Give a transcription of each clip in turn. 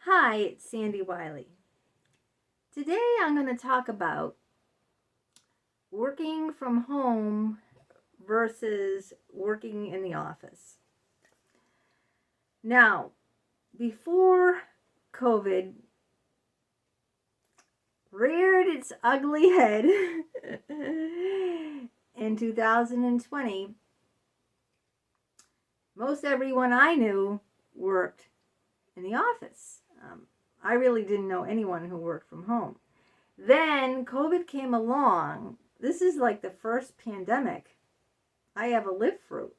Hi, it's Sandy Wiley. Today I'm going to talk about working from home versus working in the office. Now, before COVID reared its ugly head in 2020, most everyone I knew worked in the office. I really didn't know anyone who worked from home. Then COVID came along. This is like the first pandemic I ever lived through.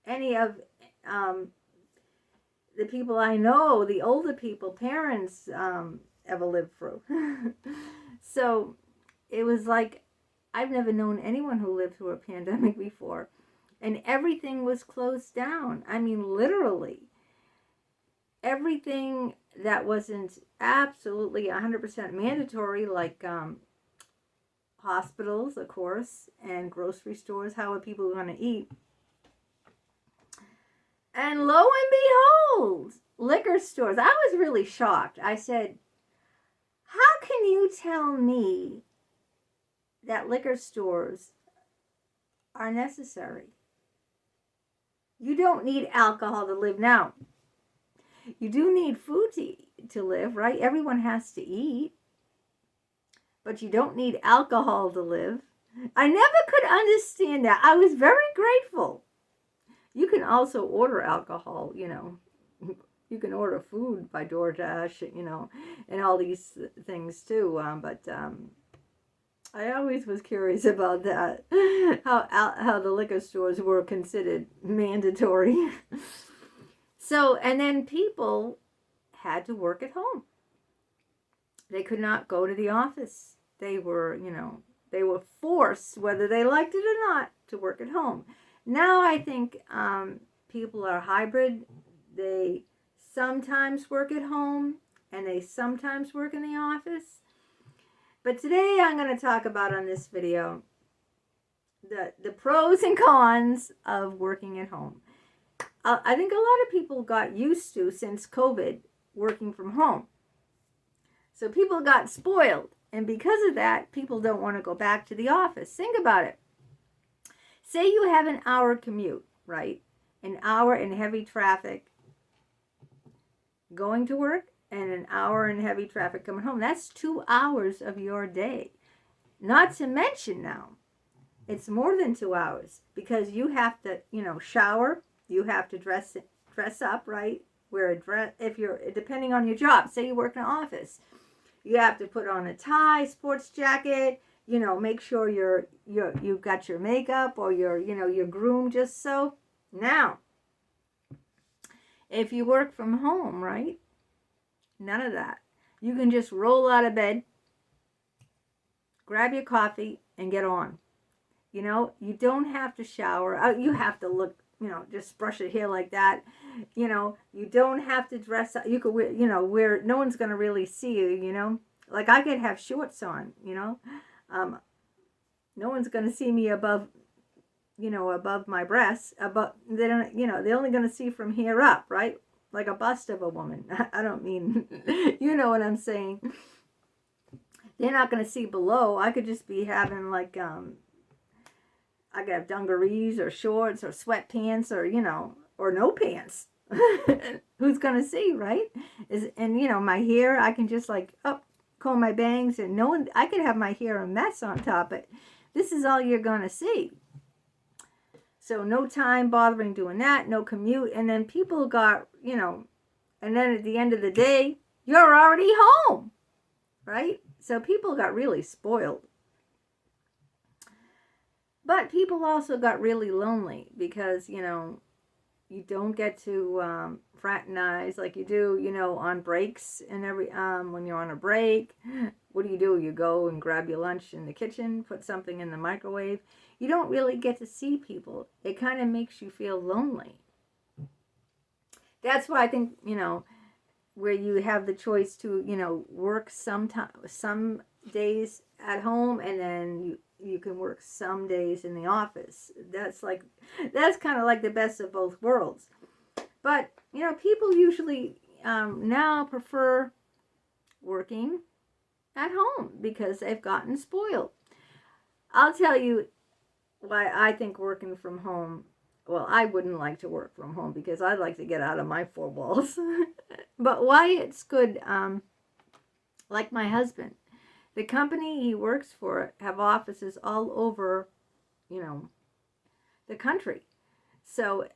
Any of the people I know, the older people, parents, ever lived through. So it was like I've never known anyone who lived through a pandemic before. And everything was closed down. I mean, literally. Everything that wasn't absolutely 100% mandatory, like hospitals, of course, and grocery stores. How are people going to eat? And lo and behold, liquor stores. I was really shocked. I said, how can you tell me that liquor stores are necessary? You don't need alcohol to live. Now, you do need food to live, right? Everyone has to eat. But you don't need alcohol to live. I never could understand that. I was very grateful. You can also order alcohol, You can order food by DoorDash, and all these things too. But I always was curious about that. How the liquor stores were considered mandatory. So, and then people had to work at home. They could not go to the office. They were, they were forced, whether they liked it or not, to work at home. Now I think people are hybrid. They sometimes work at home and they sometimes work in the office. But today I'm going to talk about on this video the pros and cons of working at home. I think a lot of people got used to, since COVID, working from home. So people got spoiled. And because of that, people don't want to go back to the office. Think about it. Say you have an hour commute, right? An hour in heavy traffic going to work and an hour in heavy traffic coming home. That's 2 hours of your day. Not to mention now, it's more than 2 hours because you have to, shower. You have to dress up, right? Wear a dress. If you're, depending on your job, say you work in an office, you have to put on a tie, sports jacket. Make sure you've got your makeup or your groomed just so. Now, if you work from home, right? None of that. You can just roll out of bed, grab your coffee, and get on. You don't have to shower. You have to look, just brush your hair like that. You don't have to dress up. You could wear, where no one's going to really see you, Like I could have shorts on, no one's going to see me above my breasts. They don't, they're only going to see from here up, right? Like a bust of a woman. I don't mean, you know what I'm saying. They're not going to see below. I could just be having like, I could have dungarees or shorts or sweatpants or, or no pants. Who's going to see, right? And, my hair, I can just like, comb my bangs and no one, I could have my hair a mess on top, but this is all you're going to see. So no time bothering doing that, no commute. And then people got, and then at the end of the day, you're already home, right? So people got really spoiled. But people also got really lonely because, you don't get to fraternize like you do, on breaks and when you're on a break. What do? You go and grab your lunch in the kitchen, put something in the microwave. You don't really get to see people. It kind of makes you feel lonely. That's why I think, where you have the choice to, work some days at home and then you can work some days in the office. That's kind of like the best of both worlds. But, people usually now prefer working at home because they've gotten spoiled. I'll tell you why I think working from home, well, I wouldn't like to work from home because I'd like to get out of my four walls. But why it's good, like my husband, the company he works for have offices all over, the country. So,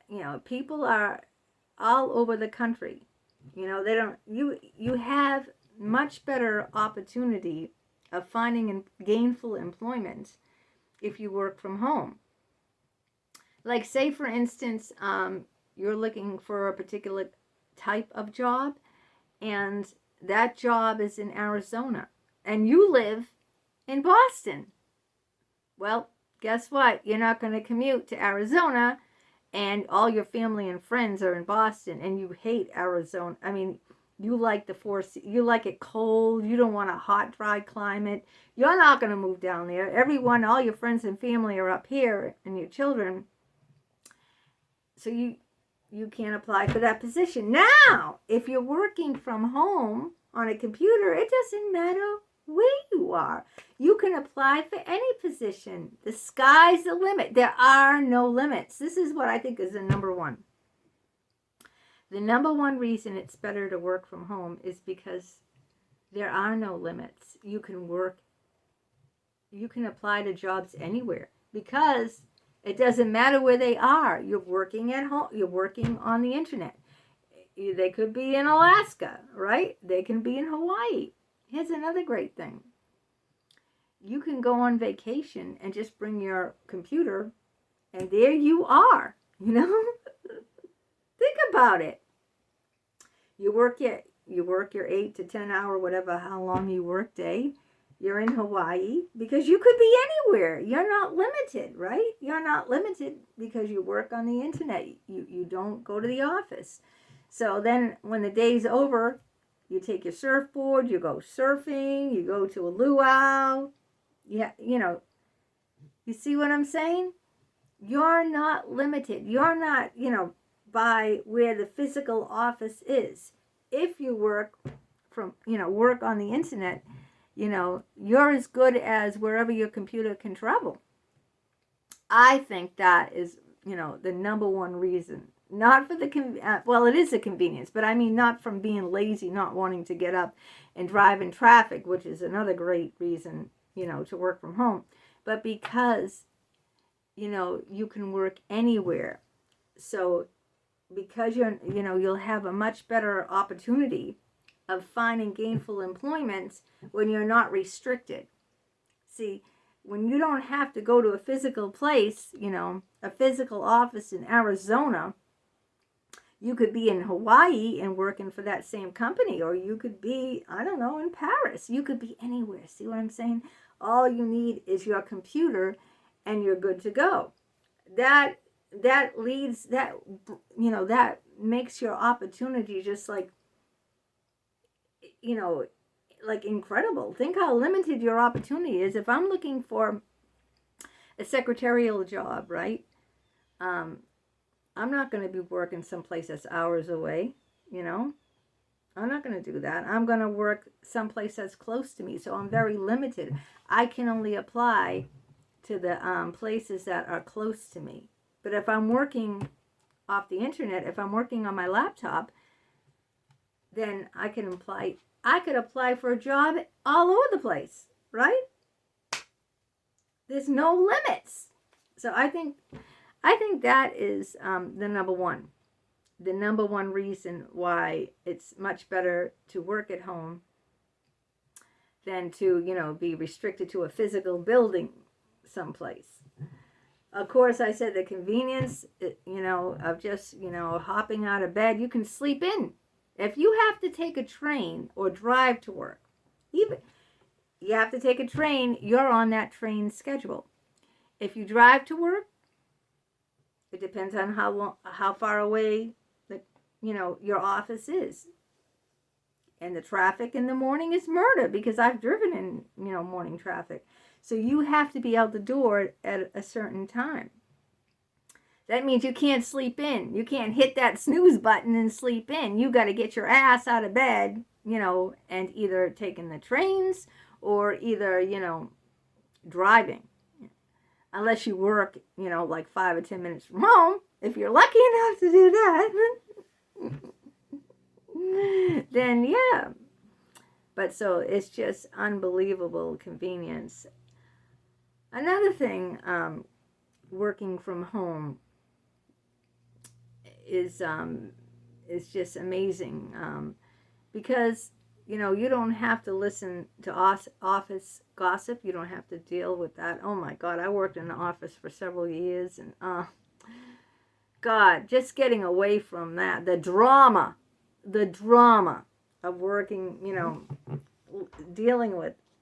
people are all over the country. They don't, you have much better opportunity of finding gainful employment if you work from home. Like, say for instance, you're looking for a particular type of job, and that job is in Arizona, and you live in Boston. Well, guess what? You're not going to commute to Arizona, and all your family and friends are in Boston, and you hate Arizona. I mean, you like you like it cold. You don't want a hot, dry climate. You're not going to move down there. All your friends and family are up here, and your children. So you can't apply for that position. Now, if you're working from home on a computer, it doesn't matter where you are. You can apply for any position. The sky's the limit. There are no limits. This is what I think is the number one. The number one reason it's better to work from home is because there are no limits. You can apply to jobs anywhere because it doesn't matter where they are. You're working at home. You're working on the internet. They could be in Alaska, right? They can be in Hawaii. Here's another great thing. You can go on vacation and just bring your computer, and there you are, Think about it. You work your 8 to 10 hour, whatever, how long you work day. You're in Hawaii because you could be anywhere. You're not limited, right? You're not limited because you work on the internet. You don't go to the office. So then when the day's over, you take your surfboard, you go surfing, you go to a luau. Yeah, you see what I'm saying? You're not limited. You're not, by where the physical office is. If you work work on the internet, you're as good as wherever your computer can travel. I think that is, the number one reason. Not for the, well, it is a convenience, but I mean not from being lazy, not wanting to get up and drive in traffic, which is another great reason, to work from home. But because, you can work anywhere. So because you'll have a much better opportunity of finding gainful employment when you're not restricted. See, when you don't have to go to a physical place, a physical office in Arizona, you could be in Hawaii and working for that same company, or you could be, I don't know, in Paris. You could be anywhere. See what I'm saying? All you need is your computer and you're good to go. That makes your opportunity just like incredible. Think how limited your opportunity is. If I'm looking for a secretarial job, right? I'm not going to be working someplace that's hours away, I'm not going to do that. I'm going to work someplace that's close to me. So I'm very limited. I can only apply to the places that are close to me. But if I'm working off the internet, if I'm working on my laptop, then I could apply for a job all over the place, right? There's no limits. So I think that is the number one reason why it's much better to work at home than to, be restricted to a physical building someplace. Of course, I said the convenience, of just, hopping out of bed. You can sleep in. If you have to take a train or drive to work, even you have to take a train, you're on that train schedule. If you drive to work, it depends on how far away your office is. And the traffic in the morning is murder because I've driven in, morning traffic. So you have to be out the door at a certain time. That means you can't sleep in. You can't hit that snooze button and sleep in. You got to get your ass out of bed, and either taking the trains or either, driving. Unless you work, like 5 or 10 minutes from home. If you're lucky enough to do that, then yeah. But so it's just unbelievable convenience. Another thing, working from home is just amazing, because you don't have to listen to office gossip. You don't have to deal with that. Oh my God, I worked in the office for several years, and God, just getting away from that, the drama of working, dealing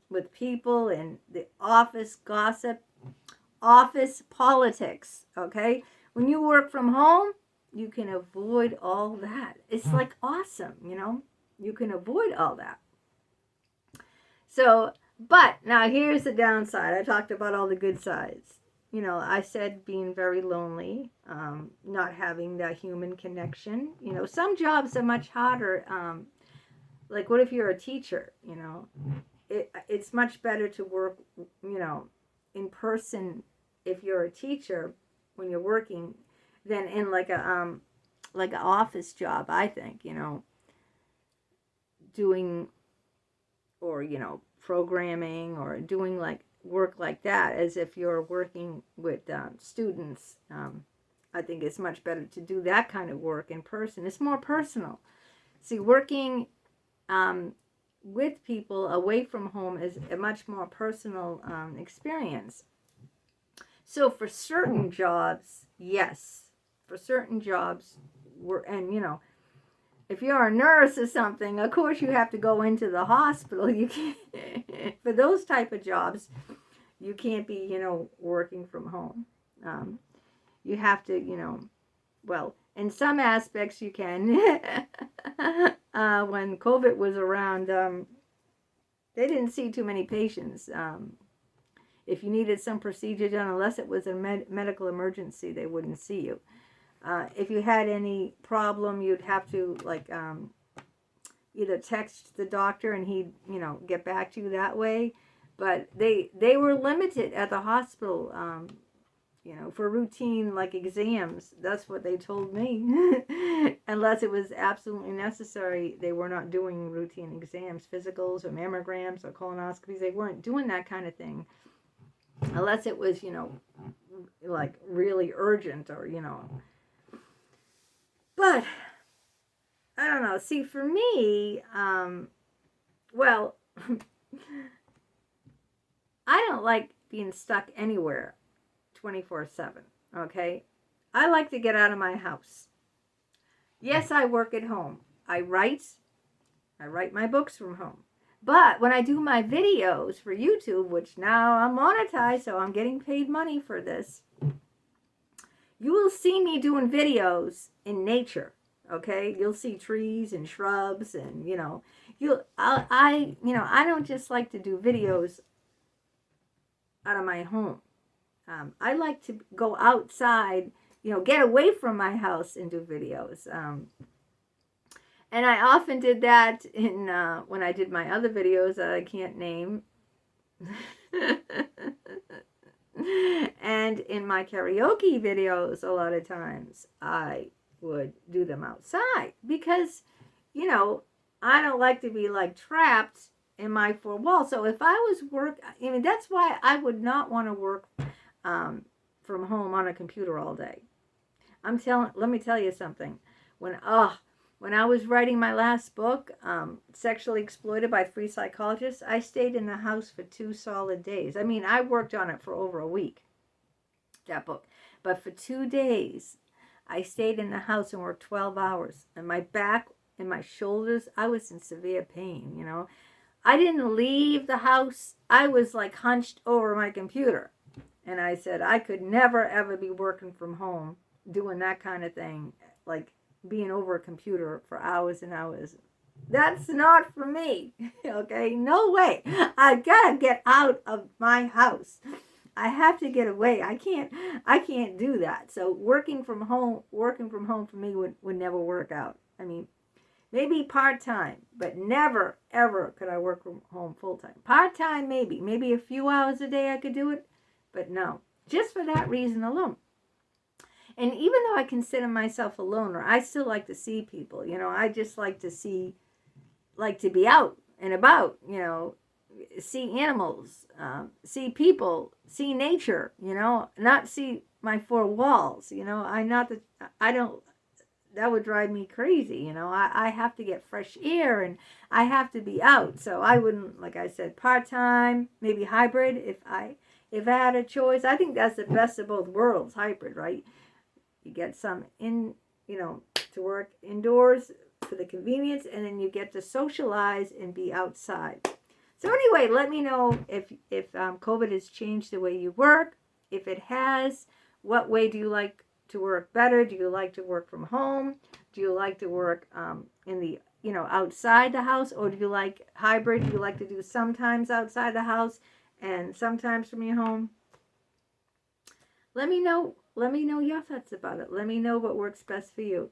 with people and the office gossip, office politics, okay? When you work from home, you can avoid all that. It's like awesome, you can avoid all that. So, but now here's the downside. I talked about all the good sides. I said being very lonely, not having that human connection. Some jobs are much harder. Like, what if you're a teacher? It's much better to work, in person if you're a teacher when you're working than in like an office job. I think doing or programming or doing like work like that as if you're working with students. I think it's much better to do that kind of work in person. It's more personal. See, working with people away from home is a much more personal experience. So for certain jobs, yes. For certain jobs, if you're a nurse or something, of course you have to go into the hospital. You can't, for those type of jobs, you can't be, working from home. You have to, well, in some aspects you can. When COVID was around, they didn't see too many patients. If you needed some procedure done, unless it was a medical emergency, they wouldn't see you. If you had any problem, you'd have to either text the doctor and he'd get back to you that way. But they were limited at the hospital, for routine like exams. That's what they told me. Unless it was absolutely necessary, they were not doing routine exams, physicals or mammograms or colonoscopies. They weren't doing that kind of thing unless it was like really urgent or But I don't know. See, for me, well, I don't like being stuck anywhere 24/7, okay? I like to get out of my house. Yes, I work at home. I write my books from home. But when I do my videos for YouTube, which now I'm monetized, so I'm getting paid money for this, you will see me doing videos in nature, okay? You'll see trees and shrubs and, I don't just like to do videos out of my home. I like to go outside, get away from my house and do videos. And I often did that in when I did my other videos that I can't name. And in my karaoke videos, a lot of times I would do them outside because, I don't like to be like trapped in my four walls. So if I was that's why I would not want to work from home on a computer all day. Let me tell you something. When I was writing my last book, Sexually Exploited by 3 Psychologists, I stayed in the house for 2 solid days. I mean, I worked on it for over a week, that book. But for 2 days, I stayed in the house and worked 12 hours. And my back and my shoulders, I was in severe pain, I didn't leave the house. I was like hunched over my computer. And I said, I could never, ever be working from home, doing that kind of thing, like being over a computer for hours and hours. That's not for me, okay? No way. I gotta get out of my house. I have to get away. I can't do that. So working from home for me would never work out. I mean, maybe part-time, but never, ever could I work from home full-time. Part-time, maybe a few hours a day I could do it, but no, just for that reason alone. And even though I consider myself a loner, I still like to see people. I just like to be out and about, see animals, see people, see nature, not see my four walls, I don't, that would drive me crazy, I have to get fresh air and I have to be out. So I wouldn't, like I said, part-time, maybe hybrid if I had a choice. I think that's the best of both worlds, hybrid, right? You get some to work indoors for the convenience, and then you get to socialize and be outside. So anyway, let me know if COVID has changed the way you work. If it has, what way do you like to work better? Do you like to work from home? Do you like to work in the outside the house, or do you like hybrid? Do you like to do sometimes outside the house and sometimes from your home? Let me know your thoughts about it. Let me know what works best for you.